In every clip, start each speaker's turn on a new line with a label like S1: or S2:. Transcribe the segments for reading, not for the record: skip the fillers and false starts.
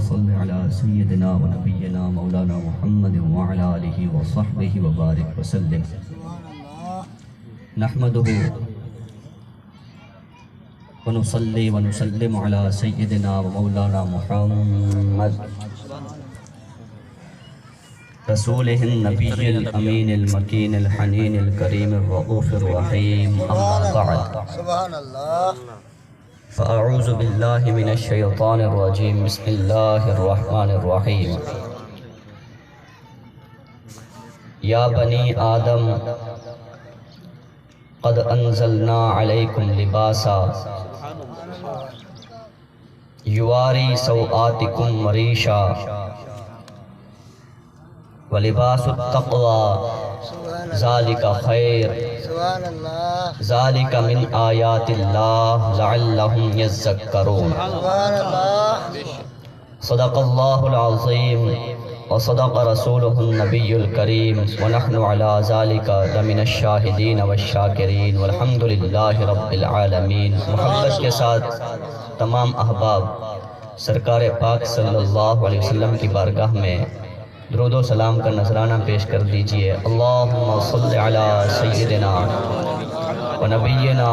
S1: صل على سيدنا ونبينا مولانا محمد وعلى آله وصحبه وبارك وسلم. نحمده ونصلي ونسلم على سيدنا ومولانا محمد رسوله النبي الأمين المكين الحنين الكريم الرؤوف الرحيم. أما بعد،
S2: سبحان اللہ.
S1: فأعوذ بالله من الشيطان الرجيم. بسم الله الرحمن الرحيم. يا بني آدم قد أنزلنا عليكم لباسا يواري سوآتكم وريشا ولباس التقوى ذلك خير
S2: سبحان اللہ.
S1: ذلك من آيات الله لعلهم يذكرون.
S2: سبحان اللہ.
S1: صدق الله العظيم وصدق رسوله النبي الكريم ونحن على ذلك لمن الشاهدين والشاكرين والحمد لله رب العالمین. محبت کے ساتھ تمام احباب سرکار پاک صلی اللہ علیہ وسلم کی بارگاہ میں درود و سلام کا نذرانہ پیش کر دیجئے. اللہم صل علی سیدنا و نبینا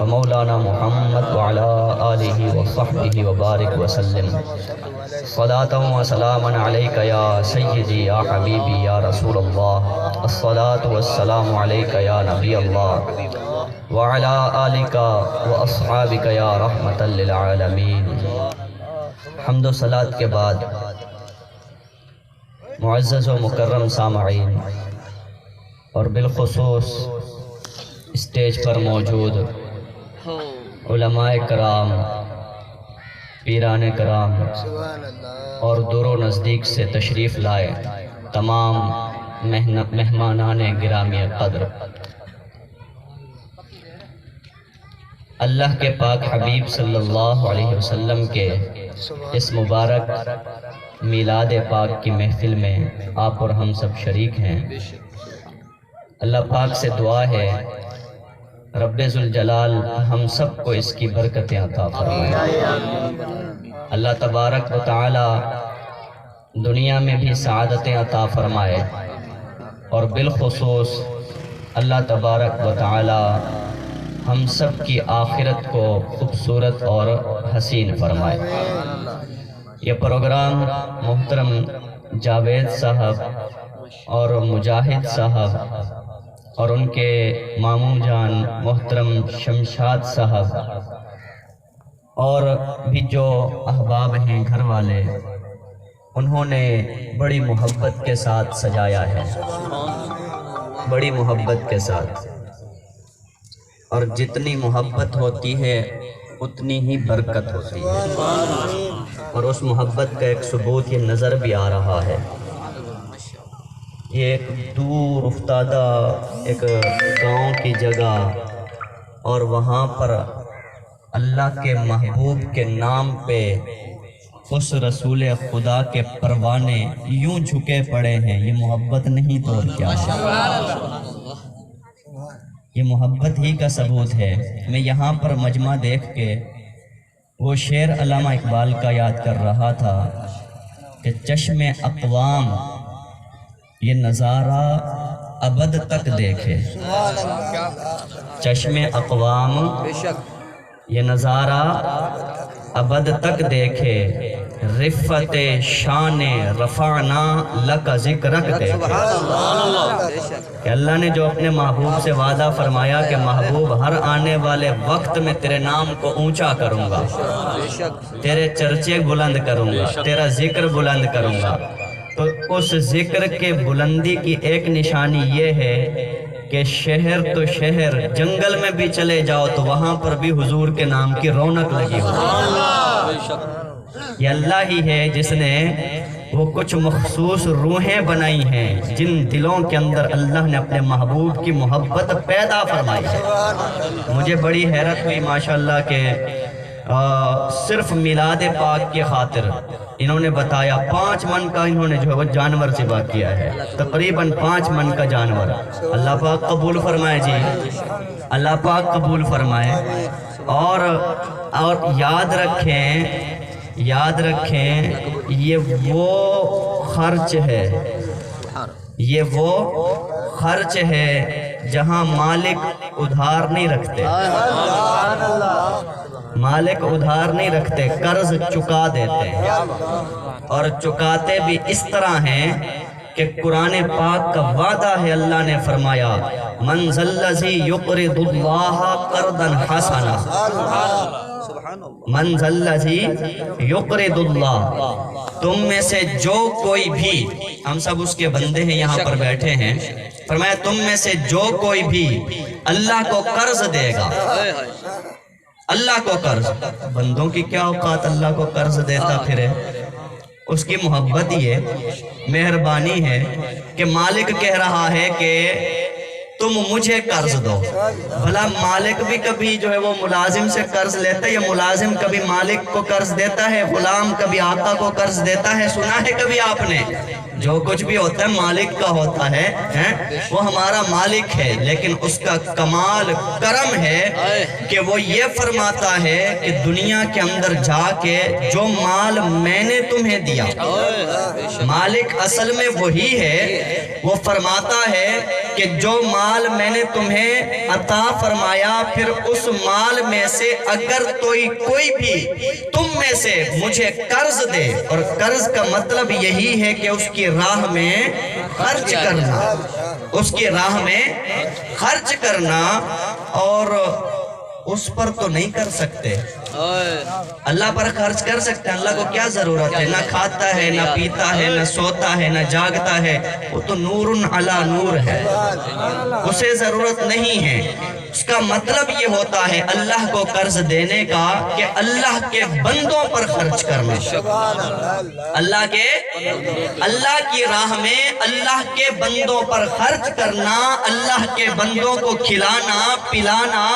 S1: و مولانا محمد وعلی آلہ وصحبہ وبارک وسلم. صلاۃ و سلاما علیک یا سیدی یا حبیبی یا رسول اللہ. الصلاۃ والسلام علیک یا نبی اللہ وعلی آلک و اصحابک یا رحمتا للعالمین. حمد و صلاۃ کے بعد معزز و مکرم سامعین اور بالخصوص اسٹیج پر موجود علماء کرام، پیران کرام
S2: سبحان اللہ.
S1: اور دور و نزدیک سے تشریف لائے تمام مہمانان گرامی قدر، اللہ کے پاک حبیب صلی اللہ علیہ وسلم کے اس مبارک میلاد پاک کی محفل میں آپ اور ہم سب شریک ہیں. اللہ پاک سے دعا ہے رب ذوالجلال ہم سب کو اس کی برکتیں عطا فرمائے. اللہ تبارک و تعالی دنیا میں بھی سعادتیں عطا فرمائے اور بالخصوص اللہ تبارک و تعالی ہم سب کی آخرت کو خوبصورت اور حسین فرمائے. یہ پروگرام محترم جاوید صاحب اور مجاہد صاحب اور ان کے ماموں جان محترم شمشاد صاحب اور بھی جو احباب ہیں گھر والے، انہوں نے بڑی محبت کے ساتھ سجایا ہے، بڑی محبت کے ساتھ. اور جتنی محبت ہوتی ہے اتنی ہی برکت ہوتی ہے، اور اس محبت کا ایک ثبوت یہ نظر بھی آ رہا ہے. یہ ایک دور افتادہ ایک گاؤں کی جگہ اور وہاں پر اللہ کے محبوب کے نام پہ اس رسول خدا کے پروانے یوں جھکے پڑے ہیں. یہ محبت نہیں تو کیا؟ یہ محبت ہی کا ثبوت ہے. میں یہاں پر مجمع دیکھ کے وہ شعر علامہ اقبال کا یاد کر رہا تھا کہ چشم اقوام یہ نظارہ ابد تک دیکھے. چشم اقوام یہ نظارہ ابد تک دیکھے، رفت شان رفعنا لک ذکرک دیکھے. کہ اللہ نے جو اپنے محبوب سے وعدہ فرمایا کہ محبوب ہر آنے والے وقت میں تیرے نام کو اونچا کروں گا، تیرے چرچے بلند کروں گا، تیرا ذکر بلند کروں گا. تو اس ذکر کے بلندی کی ایک نشانی یہ ہے کہ شہر تو شہر، جنگل میں بھی چلے جاؤ تو وہاں پر بھی حضور کے نام کی رونق لگی ہوتی ہے. یہ اللہ ہی ہے جس نے وہ کچھ مخصوص روحیں بنائی ہیں جن دلوں کے اندر اللہ نے اپنے محبوب کی محبت پیدا فرمائی ہے. مجھے بڑی حیرت ہوئی ماشاءاللہ کہ صرف میلاد پاک کی خاطر انہوں نے بتایا 5 من کا انہوں نے جو ہے وہ جانور ذبح کیا ہے، تقریباً 5 من کا جانور. اللہ پاک قبول فرمائے جی، اللہ پاک قبول فرمائے. اور یاد رکھیں یاد رکھیں یہ وہ خرچ ہے، یہ وہ خرچ ہے جہاں مالک ادھار نہیں رکھتے، مالک ادھار نہیں رکھتے، قرض چکا دیتے ہیں، اور چکاتے بھی اس طرح ہیں کہ قرآن پاک کا وعدہ ہے، اللہ نے فرمایا من ذا الذی یقرض اللہ قرضا حسنا، من ذا الذی یقرض اللہ، تم میں سے جو کوئی بھی، ہم سب اس کے بندے ہیں یہاں پر بیٹھے ہیں، فرمایا تم میں سے جو کوئی بھی اللہ کو قرض دے گا، اللہ کو قرض، بندوں کی کیا اوقات اللہ کو قرض دیتا پھرے، اس کی محبت یہ مہربانی ہے کہ مالک کہہ رہا ہے کہ تم مجھے قرض دو۔ بھلا مالک بھی کبھی جو ہے وہ ملازم سے قرض لیتا ہے، یا ملازم کبھی مالک کو قرض دیتا ہے، غلام کبھی آقا کو قرض دیتا ہے؟ سنا ہے کبھی آپ نے؟ جو کچھ بھی ہوتا ہے مالک کا ہوتا ہے، وہ ہمارا مالک ہے، لیکن اس کا کمال کرم ہے کہ وہ یہ فرماتا ہے کہ دنیا کے اندر جا کے جو مال میں نے تمہیں دیا، مالک اصل میں وہی ہے، وہ فرماتا ہے کہ جو مال میں نے تمہیں عطا فرمایا، پھر اس مال میں سے اگر کوئی بھی تم میں سے مجھے قرض دے، اور قرض کا مطلب یہی ہے کہ اس کی راہ میں خرچ کرنا، اس کی راہ میں خرچ کرنا، اور اس پر تو نہیں کر سکتے، اللہ پر خرچ کر سکتے ہیں، اللہ کو کیا ضرورت ہے؟ نہ کھاتا ہے، نہ پیتا ہے، نہ سوتا ہے، نہ جاگتا ہے، وہ تو نور علی نور ہے، اسے ضرورت نہیں ہے۔ اس کا مطلب یہ ہوتا ہے اللہ کو قرض دینے کا کہ اللہ کے بندوں پر خرچ کرنا، اللہ کی راہ میں اللہ کے بندوں پر خرچ کرنا، اللہ کے بندوں کو کھلانا پلانا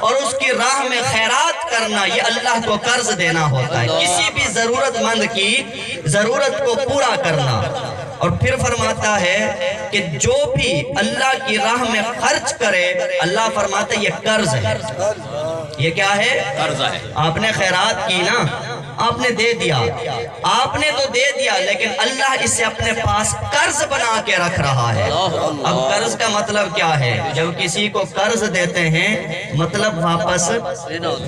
S1: اور اس کی راہ میں خیرات کرنا، یہ اللہ کو قرض دینا ہوتا ہے، کسی بھی ضرورت مند کی ضرورت کو پورا کرنا۔ اور پھر فرماتا ہے کہ جو بھی اللہ کی راہ میں خرچ کرے، اللہ فرماتا ہے یہ قرض ہے۔ یہ کیا ہے؟ قرض ہے۔ آپ نے خیرات کی نا، آپ نے دے دیا، آپ نے تو دے دیا، لیکن اللہ اسے اپنے پاس قرض بنا کے رکھ رہا ہے۔ اب قرض کا مطلب کیا ہے؟ جب کسی کو قرض دیتے ہیں مطلب واپس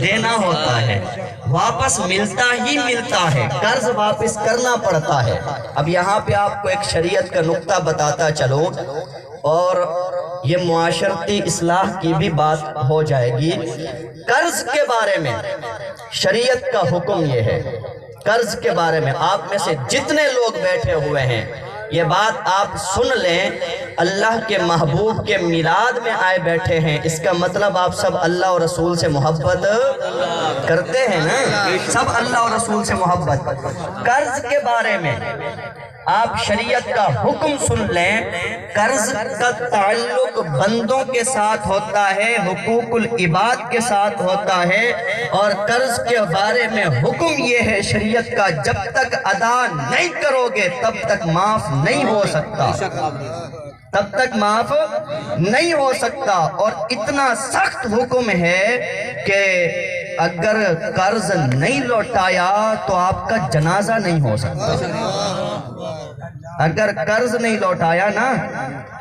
S1: دینا ہوتا ہے، واپس ملتا ہی ملتا ہے، قرض واپس کرنا پڑتا ہے۔ اب یہاں پہ آپ کو ایک شریعت کا نقطہ بتاتا چلو، اور یہ معاشرتی اصلاح کی بھی بات ہو جائے گی۔ قرض کے بارے میں شریعت کا حکم یہ ہے، قرض کے بارے میں آپ میں سے جتنے لوگ بیٹھے ہوئے ہیں یہ بات آپ سن لیں، اللہ کے محبوب کے میلاد میں آئے بیٹھے ہیں، اس کا مطلب آپ سب اللہ اور رسول سے محبت کرتے ہیں نا، سب اللہ اور رسول سے محبت۔ قرض کے بارے میں آپ شریعت کا حکم سن لیں، قرض کا تعلق بندوں کے ساتھ ہوتا ہے، حقوق العباد کے ساتھ ہوتا ہے، اور قرض کے بارے میں حکم یہ ہے شریعت کا، جب تک ادا نہیں کرو گے تب تک معاف نہیں ہو سکتا، تب تک معاف نہیں ہو سکتا۔ اور اتنا سخت حکم ہے کہ اگر قرض نہیں لوٹایا تو آپ کا جنازہ نہیں ہو سکتا، اگر قرض نہیں لوٹایا نا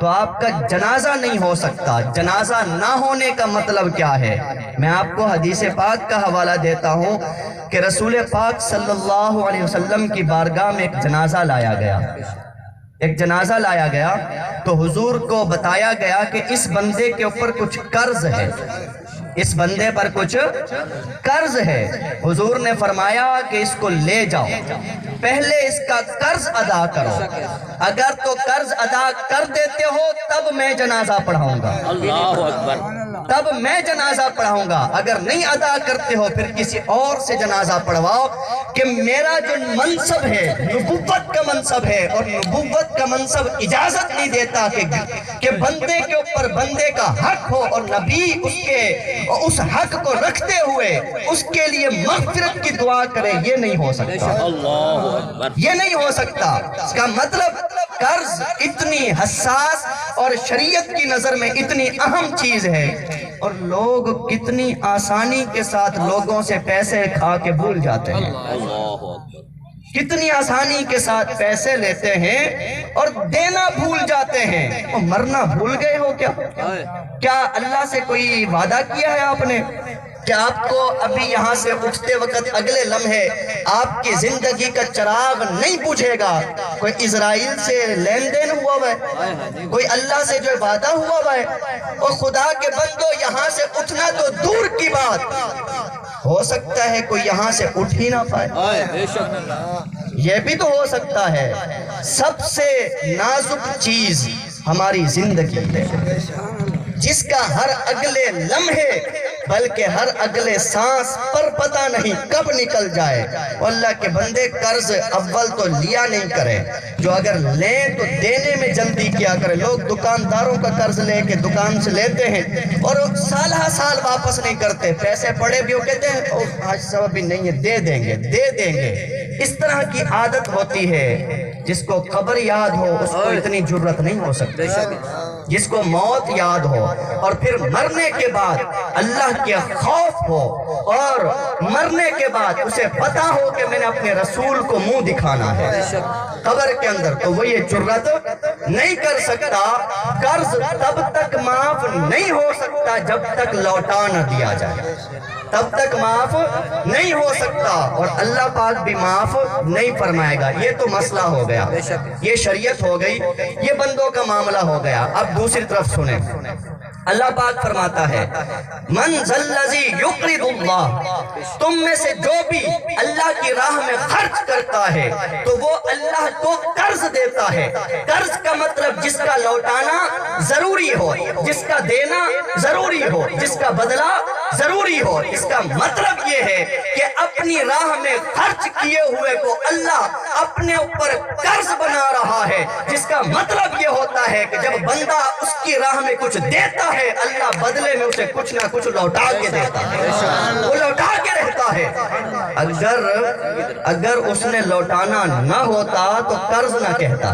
S1: تو آپ کا جنازہ نہیں ہو سکتا۔ جنازہ نہ ہونے کا مطلب کیا ہے؟ میں آپ کو حدیث پاک کا حوالہ دیتا ہوں کہ رسول پاک صلی اللہ علیہ وسلم کی بارگاہ میں ایک جنازہ لایا گیا، ایک جنازہ لایا گیا تو حضور کو بتایا گیا کہ اس بندے کے اوپر کچھ قرض ہے، اس بندے پر کچھ قرض ہے۔ حضور نے فرمایا کہ اس کو لے جاؤ، پہلے اس کا قرض ادا کرو، اگر تو قرض ادا کر دیتے ہو تب میں جنازہ پڑھاؤں گا، اللہ اکبر، تب میں جنازہ پڑھاؤں گا، اگر نہیں ادا کرتے ہو پھر کسی اور سے جنازہ پڑھواؤ، کہ میرا جو منصب ہے نبوت کا منصب ہے، اور نبوت کا منصب اجازت نہیں دیتا کہ بندے کے اوپر بندے کا حق ہو اور نبی اس حق کو رکھتے ہوئے اس کے لیے مغفرت کی دعا کرے، یہ نہیں ہو سکتا، یہ نہیں ہو سکتا۔ اس کا مطلب
S3: قرض اتنی حساس اور شریعت کی نظر میں اتنی اہم چیز ہے، اور لوگ کتنی آسانی کے ساتھ لوگوں سے پیسے کھا کے بھول جاتے ہیں، کتنی آسانی کے ساتھ پیسے لیتے ہیں اور دینا بھول جاتے ہیں۔ اور مرنا بھول گئے ہو کیا اللہ سے کوئی وعدہ کیا ہے آپ نے کہ آپ کو ابھی یہاں سے اٹھتے وقت اگلے لمحے آپ کی زندگی کا چراغ نہیں بجھے گا؟ کوئی اسرائیل سے لین دین ہوا ہے، کوئی اللہ سے جو وعدہ ہوا ہے؟ اور خدا کے بندو، یہاں سے اٹھنا تو دور کی بات، ہو سکتا ہے کوئی یہاں سے اٹھ ہی نہ پائے، یہ بھی تو ہو سکتا ہے۔ سب سے نازک چیز ہماری زندگی ہے، جس کا ہر اگلے لمحے بلکہ ہر اگلے سانس پر پتہ نہیں کب نکل جائے۔ اللہ کے بندے، قرض اول تو لیا نہیں کرے، جو اگر لیں تو دینے میں جلدی کیا کرے۔ لوگ دکانداروں کا قرض لے کے دکان سے لیتے ہیں اور سالہ سال واپس نہیں کرتے، پیسے پڑے بھی وہ کہتے ہیں آج سبب بھی نہیں ہے، دے دیں گے۔ اس طرح کی عادت ہوتی ہے۔ جس کو قبر یاد ہو اس کو اتنی جرت نہیں ہو سکتی، جس کو موت یاد ہو اور پھر مرنے کے بعد اللہ کے خوف ہو، اور مرنے کے بعد اسے پتا ہو کہ میں نے اپنے رسول کو منہ دکھانا ہے قبر کے اندر، تو وہ یہ جرت نہیں کر سکتا۔ قرض تب تک معاف نہیں ہو سکتا جب تک لوٹا نہ دیا جائے، تب تک معاف نہیں ہو سکتا، اور اللہ پاک بھی معاف نہیں فرمائے گا۔ یہ تو مسئلہ ہو گیا، یہ شریعت ہو گئی، یہ بندوں کا معاملہ ہو گیا۔ اب دوسری طرف سنیں، اللہ پاک فرماتا ہے من ذلذی یقرض اللہ، تم میں سے جو بھی اللہ کی راہ میں خرچ کرتا ہے تو وہ اللہ کو قرض دیتا ہے۔ قرض کا مطلب جس کا لوٹانا ضروری ہو، جس کا دینا ضروری ہو، جس کا بدلہ ضروری ہو۔ اس کا مطلب یہ ہے کہ اپنی راہ میں خرچ کیے ہوئے کو اللہ اپنے اوپر قرض بنا رہا ہے، جس کا مطلب یہ ہوتا ہے کہ جب بندہ اس کی راہ میں کچھ دیتا ہے اللہ بدلے میں اسے کچھ نہ کچھ لوٹا کے دیتا ہے، وہ لوٹا کے رہتا ہے۔ اگر اس نے لوٹانا نہ ہوتا تو قرض نہ کہتا،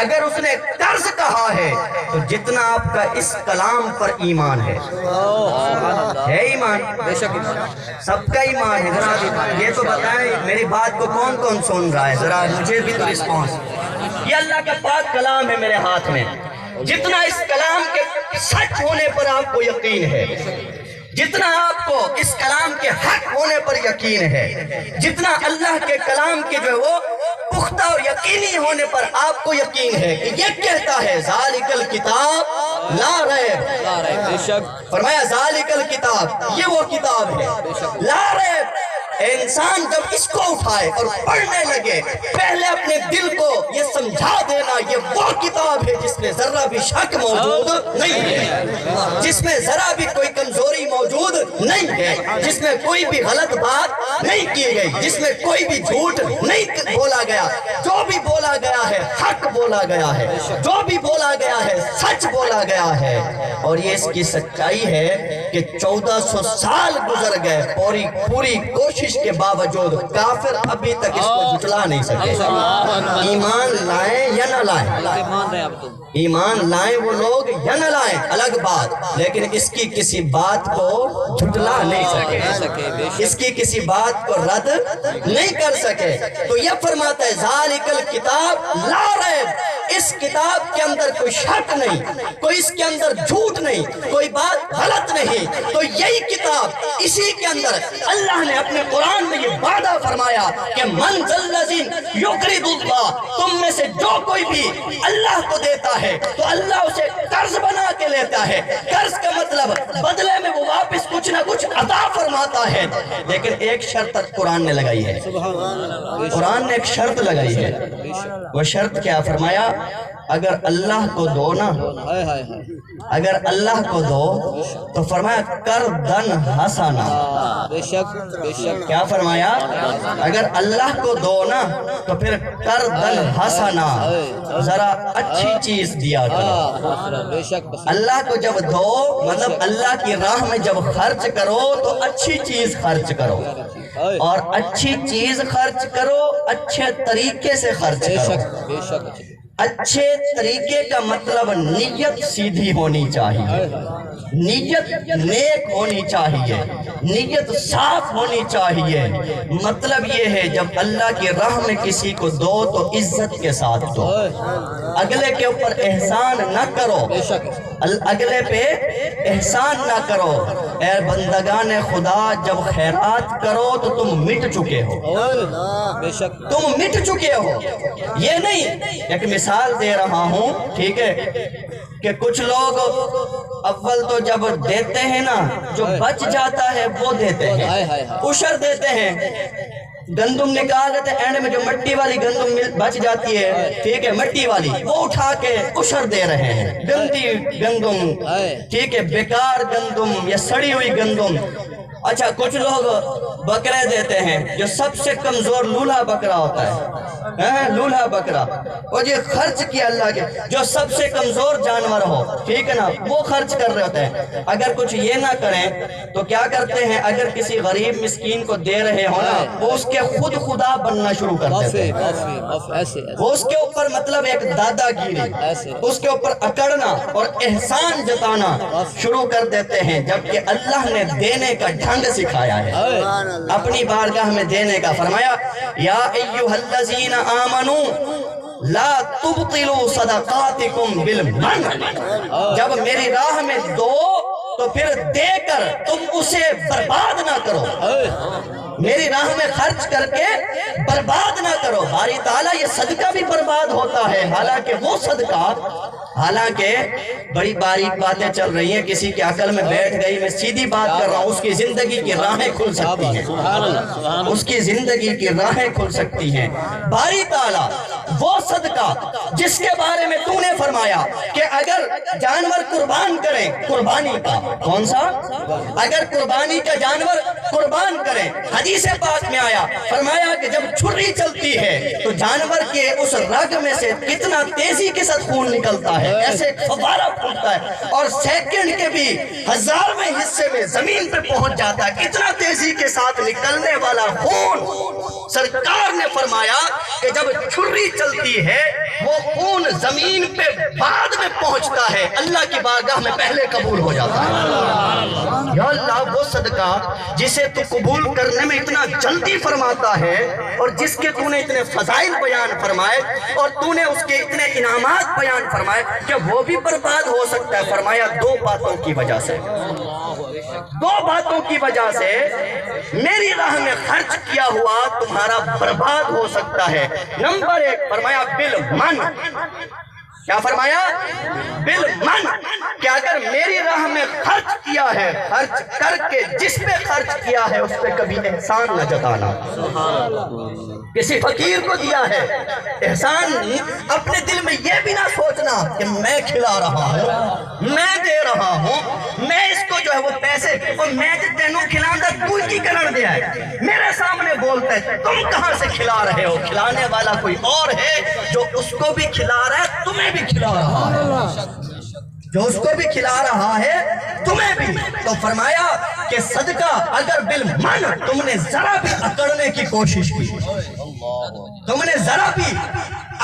S3: اگر اس نے قرض کہا ہے تو جتنا آپ کا اس کلام پر ایمان ہے ایمان، سب کا ایمان ہے۔ ذرا یہ تو بتائیں میری بات کو کون کون سن رہا ہے، ذرا مجھے بھی تو رسپانس۔ یہ اللہ کا پاک کلام ہے میرے ہاتھ میں، جتنا اس کلام کے سچ ہونے پر آپ کو یقین ہے، جتنا آپ کو اس کلام کے حق ہونے پر یقین ہے، جتنا اللہ کے کلام کے جو ہے وہ پختہ اور یقینی ہونے پر آپ کو یقین ہے کہ یہ کہتا ہے ذالک الکتاب لا ریب، فرمایا ذالک الکتاب، یہ وہ کتاب ہے لا ریب۔ انسان جب اس کو اٹھائے اور پڑھنے لگے، پہلے اپنے دل کو یہ سمجھا دینا یہ وہ کتاب ہے جس میں ذرہ بھی شک موجود نہیں ہے، جس میں ذرا بھی کوئی کمزوری موجود نہیں ہے، جس میں کوئی بھی غلط بات نہیں کی گئی، جس میں کوئی بھی جھوٹ نہیں بولا گیا، جو بھی بولا گیا ہے حق بولا گیا ہے، جو بھی بولا گیا ہے سچ بولا گیا ہے۔ اور یہ اس کی سچائی ہے کہ 1400 سال گزر گئے، پوری کوشش کے باوجود کافر ابھی تک اس کو جھٹلا نہیں سکے۔ ایمان لائیں یا نہ لائیں، ایمان لائیں وہ لوگ یا نہ لائیں الگ بات، لیکن اس کی کسی بات کو جھٹلا نہیں سکے، اس کی کسی بات کو رد نہیں کر سکے۔ تو یہ فرماتا ہے ذالک الکتاب لا ریب، اس کتاب کے اندر کوئی شک نہیں، کوئی اس کے اندر جھوٹ نہیں، کوئی بات غلط نہیں۔ تو یہی کتاب، اسی کے اندر اللہ نے اپنے قرآن میں یہ وعدہ فرمایا کہ من ذلذی یقرض اللہ، تم میں سے جو کوئی بھی اللہ کو دیتا ہے تو اللہ اسے قرض بنا کے لیتا ہے۔ قرض کا مطلب بدلے میں وہ واپس کچھ نہ کچھ عطا فرماتا ہے، لیکن ایک شرط قرآن نے لگائی ہے، قرآن نے ایک شرط لگائی ہے۔ وہ شرط کیا فرمایا؟ اگر اللہ کو دو نا، اگر اللہ کو دو تو فرمایا قرضاً حسنا، کیا فرمایا؟ اگر اللہ کو دو نا تو پھر قرضاً حسنا، ذرا اچھی چیز دیا کرو۔ اللہ کو جب دو مطلب اللہ کی راہ میں جب خرچ کرو تو اچھی چیز خرچ کرو، اور اچھی چیز خرچ کرو، اچھے طریقے سے خرچ کرو۔
S4: بے شک
S3: اچھے طریقے کا مطلب نیت سیدھی ہونی چاہیے، نیت نیک ہونی چاہیے، نیت صاف ہونی چاہیے۔ مطلب یہ ہے جب اللہ کی راہ میں کسی کو دو تو عزت کے ساتھ دو، اگلے کے اوپر احسان نہ کرو، اگلے پہ احسان نہ کرو۔ اے بندگان خدا، جب خیرات کرو تو تم مٹ چکے ہو،
S4: بے شک
S3: تم مٹ چکے ہو۔ یہ نہیں، ایک مثال دے رہا ہوں، ٹھیک ہے، کہ کچھ لوگ اول تو جب دیتے ہیں نا، جو بچ جاتا ہے وہ دیتے ہیں، عشر دیتے ہیں۔ گندم نکال دیتے ہیں، اینڈ میں جو مٹی والی گندم بچ جاتی ہے، ٹھیک ہے، مٹی والی، وہ اٹھا کے عشر دے رہے ہیں، گندی گندم، ٹھیک ہے، بیکار گندم یا سڑی ہوئی گندم۔ اچھا، کچھ لوگ بکرے دیتے ہیں، جو سب سے کمزور لولہا بکرا ہوتا ہے، لولہا بکرا، اور یہ خرچ کیا اللہ کے، جو سب سے کمزور جانور ہو، ٹھیک ہے نا، وہ خرچ کر رہے ہوتے ہیں۔ اگر کچھ یہ نہ کریں تو کیا کرتے ہیں، اگر کسی غریب مسکین کو دے رہے ہو نا، وہ اس کے خود خدا بننا شروع کر دیتے ہیں، وہ اس کے اوپر مطلب ایک دادا گیری، اس کے اوپر اکڑنا اور احسان جتانا شروع کر دیتے ہیں، جبکہ اللہ نے دینے کا ڈھنگ سکھایا ہے، اپنی بارگاہ میں دینے کا فرمایا، یا ایھا الذین آمنوا لا تبطلوا صدقاتکم بالمن۔ جب میری راہ میں دو تو پھر دے کر تم اسے برباد نہ کرو، میری راہ میں خرچ کر کے برباد نہ کرو۔ باری تعالیٰ یہ صدقہ بھی برباد ہوتا ہے، حالانکہ وہ صدقہ، حالانکہ بڑی باریک باتیں چل رہی ہیں، کسی کی عقل میں بیٹھ گئی، میں سیدھی بات کر رہا ہوں، اس کی زندگی کی راہیں کھل سکتی ہیں، اس کی زندگی کی راہیں کھل سکتی ہیں۔ باری تعالیٰ وہ صدقہ جس کے بارے میں تو نے فرمایا کہ اگر جانور قربان کریں، قربانی کا کون سا، اگر قربانی کا جانور قربان کریں، حدیث پاک میں آیا، فرمایا کہ جب چھری چلتی ہے تو جانور کے اس رگ میں سے کتنا تیزی کے ساتھ خون نکلتا ہے، ایسے فوارہ پھوٹتا ہے، اور سیکنڈ کے بھی 1000ویں حصے میں زمین پہ پہنچ جاتا ہے، اتنا تیزی کے ساتھ نکلنے والا خون۔ سرکار نے فرمایا کہ جب چھری چلتی ہے وہ خون زمین پہ بعد میں پہنچتا ہے، اللہ کی بارگاہ میں پہلے قبول ہو جاتا ہے۔ یا اللہ، وہ صدقہ جسے تو قبول کرنے میں اتنا جلدی فرماتا ہے، اور جس کے تو نے اتنے فضائل بیان فرمائے، اور تو نے اس کے اتنے انعامات بیان فرمائے، کہ وہ بھی برباد ہو سکتا ہے۔ فرمایا دو باتوں کی وجہ سے، دو باتوں کی وجہ سے میری راہ میں خرچ کیا ہوا تمہارا برباد ہو سکتا ہے۔ نمبر 1 فرمایا بالمن، کیا فرمایا؟ بالمن، کہ اگر میری راہ میں خرچ کیا ہے، خرچ کر کے جس پہ خرچ کیا ہے اس پہ کبھی احسان نہ جتانا۔ کسی فقیر کو دیا ہے، احسان اپنے دل میں یہ بھی نہ سوچنا کہ میں کھلا رہا ہوں، میں دے رہا ہوں، میں اس کو جو ہے وہ پیسے، اور میں جو تینوں کھلانا تو کی کرن دیا ہے، میرے سامنے بولتا ہے، تم کہاں سے کھلا رہے ہو؟ کھلانے والا کوئی اور ہے جو اس کو بھی کھلا رہا ہے، تمہیں بھی کھلا رہا ہے، جو اس کو بھی کھلا رہا ہے تمہیں بھی۔ تو فرمایا کہ صدقہ اگر بالمن تم نے ذرا بھی اکڑنے کی کوشش کی، تم نے ذرا بھی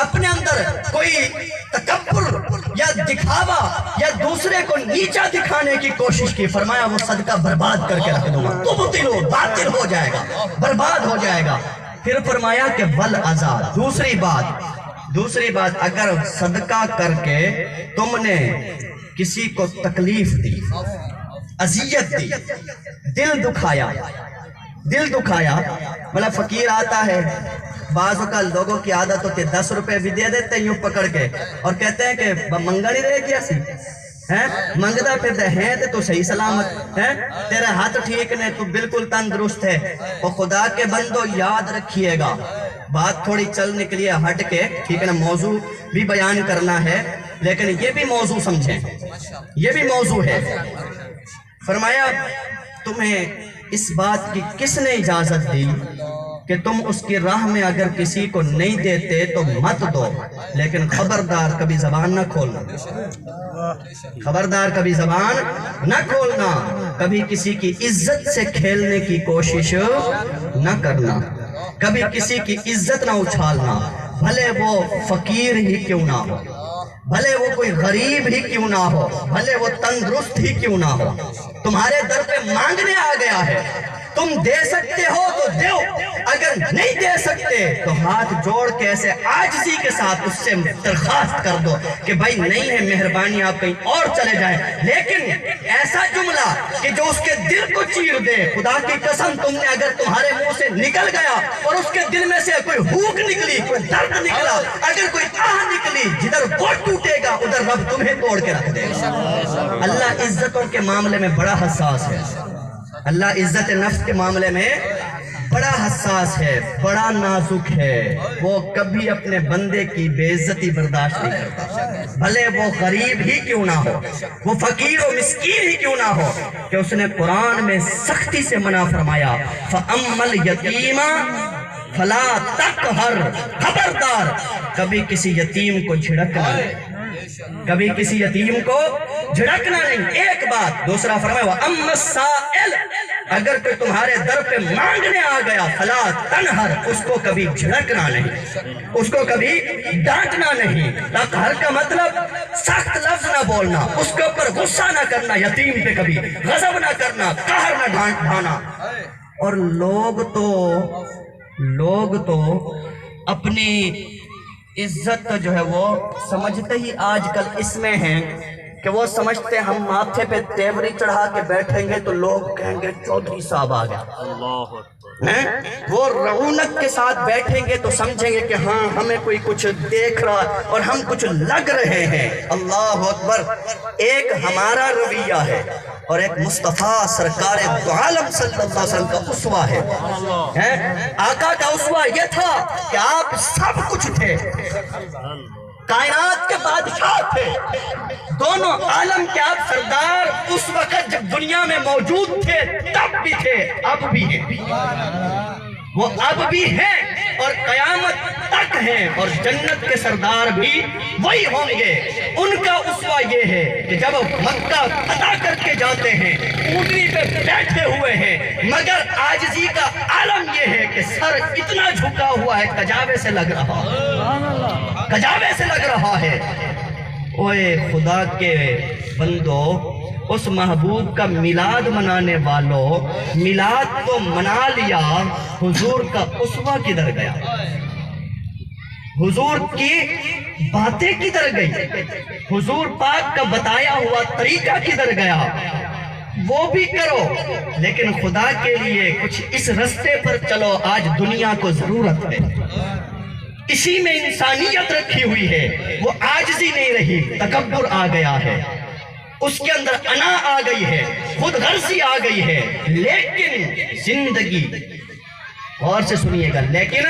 S3: اپنے اندر کوئی تکبر یا دکھاوا یا دوسرے کو نیچا دکھانے کی کوشش کی، فرمایا وہ صدقہ برباد کر کے رکھ دوں گا، تو بطلو، باطل ہو جائے گا، برباد ہو جائے گا۔ پھر فرمایا کہ والعزا، دوسری بات، اگر صدقہ کر کے تم نے کسی کو تکلیف دی، اذیت دی، دل دکھایا، مطلب فقیر آتا ہے، بعض اوقات لوگوں کی عادت ہوتی ہے 10 روپے بھی دے دیتے ہیں یوں پکڑ کے، اور کہتے ہیں کہ منگا نہیں رہے کیا سی منگتا پھرتے ہیں تو صحیح سلامت ہے، تیرے ہاتھ ٹھیک نے، تو بالکل تندرست ہے۔ اور خدا کے بندو یاد رکھیے گا، بات تھوڑی چل نکلی ہے ہٹ کے، ٹھیک ہے نا، موضوع بھی بیان کرنا ہے، لیکن یہ بھی موضوع سمجھیں، یہ بھی موضوع ہے۔ فرمایا تمہیں اس بات کی کس نے اجازت دی کہ تم اس کی راہ میں اگر کسی کو نہیں دیتے تو مت دو، لیکن خبردار کبھی زبان نہ کھولنا، خبردار کبھی زبان نہ کھولنا، کبھی کسی کی عزت سے کھیلنے کی کوشش نہ کرنا، کبھی کسی کی عزت نہ اچھالنا، بھلے وہ فقیر ہی کیوں نہ ہو، بھلے وہ کوئی غریب ہی کیوں نہ ہو، بھلے وہ تندرست ہی کیوں نہ ہو، تمہارے در پہ مانگنے آ گیا ہے، تم دے سکتے ہو تو دیو، اگر نہیں دے سکتے تو ہاتھ جوڑ کے ایسے عاجزی کے ساتھ اس سے درخواست کر دو کہ بھائی نہیں ہے، مہربانی آپ کہیں اور چلے جائیں، لیکن ایسا جملہ کہ جو اس کے دل کو چیر دے، خدا کی قسم تم نے اگر تمہارے منہ سے نکل گیا اور اس کے دل میں سے کوئی ہوک نکلی، کوئی درد نکلا، اگر کوئی آہ نکلی، جدھر وہ ٹوٹے گا ادھر رب تمہیں توڑ کے رکھ دے گا۔ اللہ عزتوں کے معاملے میں بڑا حساس ہے، اللہ عزت نفس کے معاملے میں بڑا حساس ہے، بڑا نازک ہے، وہ کبھی اپنے بندے کی بے عزتی برداشت نہیں کرتا، بھلے وہ غریب ہی کیوں نہ ہو، وہ فقیر و مسکین ہی کیوں نہ ہو، کہ اس نے قرآن میں سختی سے منع فرمایا فَأَمَّا الْيَتِيمَ فَلَا تَقْهَرْ، خبردار کبھی کسی یتیم کو جھڑکنا نہیں، کبھی کسی یتیم کو جھڑکنا نہیں، ایک بات۔ دوسرا فرمایا وَأَمَّا السَّائِلَ، اگر کوئی تمہارے در پہ مانگنے آ گیا فلا تنہر، اس کو کبھی جھڑکنا نہیں، اس کو کبھی ڈانٹنا نہیں۔ تقہر کا مطلب سخت لفظ نہ بولنا، اس کے اوپر غصہ نہ کرنا، یتیم پہ کبھی غضب نہ کرنا، قہر نہ ڈھانا۔ اور لوگ تو اپنی عزت جو ہے وہ سمجھتے ہی آج کل اس میں ہیں کہ وہ سمجھتے ہم ماتھے پہ تیوری چڑھا کے بیٹھیں گے تو لوگ کہیں گے چودھری صاحب آ گیا، وہ رعونت کے ساتھ بیٹھیں گے تو سمجھیں گے کہ ہاں ہمیں کوئی کچھ دیکھ رہا اور ہم کچھ لگ رہے ہیں۔ اللہ اکبر، ایک ہمارا رویہ ہے اور ایک مصطفیٰ سرکار دو عالم صلی اللہ علیہ وسلم کا اسوہ ہے۔ آقا کا اسوہ یہ تھا کہ آپ سب کچھ تھے، کائنات کے بادشاہ تھے، دونوں عالم کے آپ سردار، اس وقت جب دنیا میں موجود تھے تب بھی تھے، اب بھی ہیں، وہ اب بھی ہیں اور قیامت تک ہیں، اور جنت کے سردار بھی وہی ہوں گے۔ ان کا اسوہ یہ ہے کہ جب مکہ فتح کر کے جاتے ہیں اونٹنی پہ بیٹھے ہوئے ہیں، مگر عاجزی کا عالم یہ ہے کہ سر اتنا جھکا ہوا ہے کجاوے سے لگ رہا ہے، کجاوے سے لگ رہا ہے۔ اوے خدا کے بندو، اس محبوب کا میلاد منانے والوں، میلاد تو منا لیا، حضور کا اسوہ کدھر گیا؟ حضور کی باتیں کدھر گئی؟ حضور پاک کا بتایا ہوا طریقہ کدھر گیا؟ وہ بھی کرو، لیکن خدا کے لیے کچھ اس رستے پر چلو، آج دنیا کو ضرورت ہے، اسی میں انسانیت رکھی ہوئی ہے، وہ عاجزی نہیں رہی، تکبر آ گیا ہے، اس کے اندر انا آ گئی ہے، خود غرضی آ گئی ہے، لیکن زندگی، غور سے سنیے گا، لیکن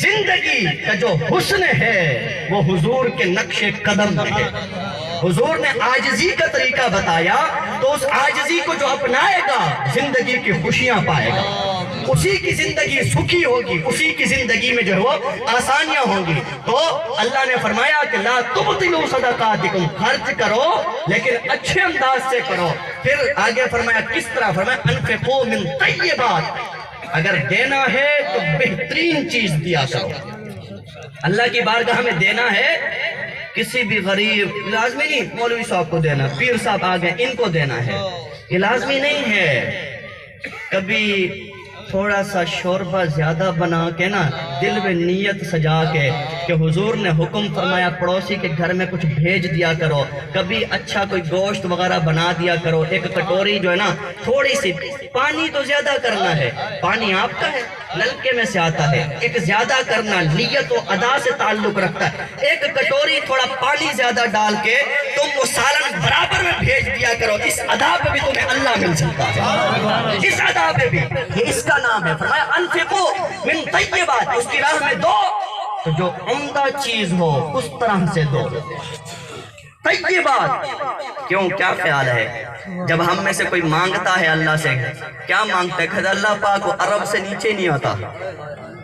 S3: زندگی کا جو حسن ہے وہ حضور کے نقش قدم میں ہے۔ حضور نے عاجزی کا طریقہ بتایا تو اس عاجزی کو جو اپنائے گا زندگی کی خوشیاں پائے گا، اسی کی زندگی سکھی ہوگی، اسی کی زندگی میں جو ہے وہ آسانیاں ہوں گی۔ تو اللہ نے فرمایا کہ لا تبطلوا صدقاتکم، خرچ کرو لیکن اچھے انداز سے کرو۔ پھر آگے فرمایا کس طرح؟ فرمایا انفقوا من طیبات، اگر دینا ہے تو بہترین چیز دیا کرو۔ اللہ کی بارگاہ میں دینا ہے، کسی بھی غریب، لازمی نہیں مولوی صاحب کو دینا، پیر صاحب آ گئے ان کو دینا ہے، یہ لازمی نہیں ہے۔ کبھی تھوڑا سا شوربہ زیادہ بنا کے نا، دل میں نیت سجا کے کہ حضور نے حکم فرمایا پڑوسی کے گھر میں کچھ بھیج دیا کرو، کبھی اچھا کوئی گوشت وغیرہ بنا دیا کرو، ایک کٹوری جو ہے نا تھوڑی سی، پانی تو زیادہ کرنا ہے، پانی آپ کا ہے، نلکے میں سے آتا ہے، ایک زیادہ کرنا نیت و ادا سے تعلق رکھتا ہے، ایک کٹوری تھوڑا پانی زیادہ ڈال کے تم وہ سالن برابر میں بھیج دیا کرو، اس ادا پہ بھی تمہیں اللہ مل سکتا ہے، اس ادا پہ بھی، یہ اس کا نام ہے۔ فرمایا انفقوا من طیبات، اس کی راہ میں دو تو جو عمدہ چیز ہو اس طرح سے دو۔ طیبات کیوں؟ کیا خیال ہے جب ہم میں سے کوئی مانگتا ہے اللہ سے، کیا مانگتا ہے؟ کہتا اللہ پاک وہ عرب سے نیچے نہیں آتا،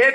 S3: 1